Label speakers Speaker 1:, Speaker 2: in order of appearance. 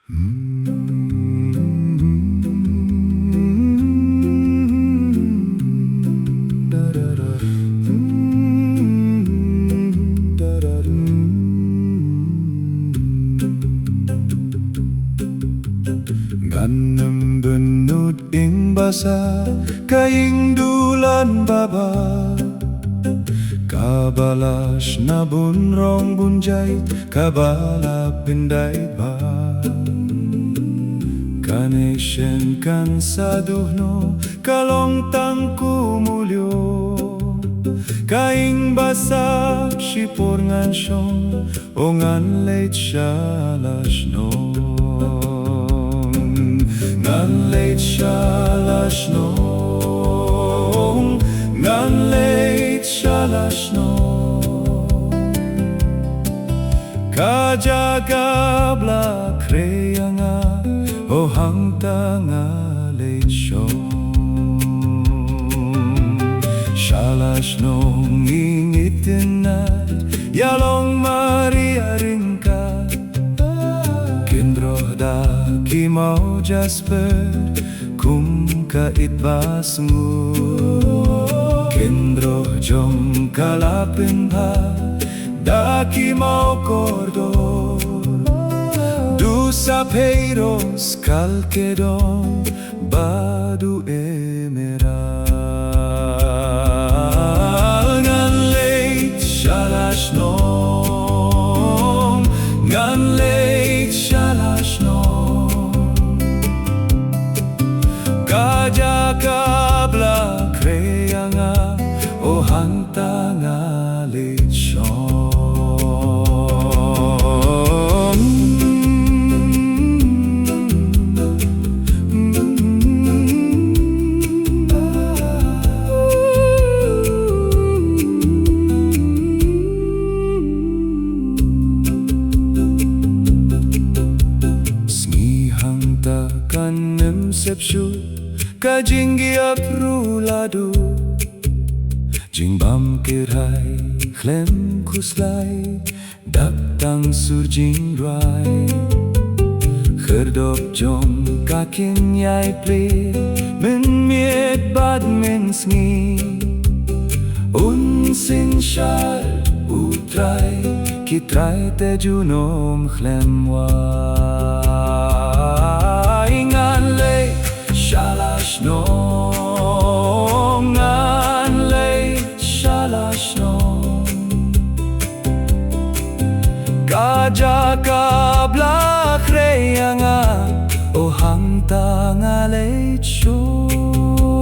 Speaker 1: Ganam benut ing basa kaing dulan baba kabalas na bunrong bunjay kabala pinday ba kanesyen kan saduhno kalong tangku mulyo kaing basa sipor ngan siyong o ngan leit shala shnong ngan leit shala shnong ngan leit shala shnong kajaga bla kreyanga o hang tanga leit shnong shala shnong ingitin na yalong maria ringka kendroh da kimau jasper kum kait basungu kendroh jom kalapin ba da kimau kordor dusa peiros kalkedon badu emerald ngan leit shala shnong ngan leit shala shnong kajaga bla kreyanga o hantanga leit shnong kanem sepshu kajingi apruladu jingbam kirai klem kuslai daktang surjing rai kherdop jom kakin yai ple men miet bad men sngi unsin shal utrai kitrai te junom khlemwa ngan leit shala shnong ngan leit shala shnong kajaga bla kreyanga o hang tanga leit shnong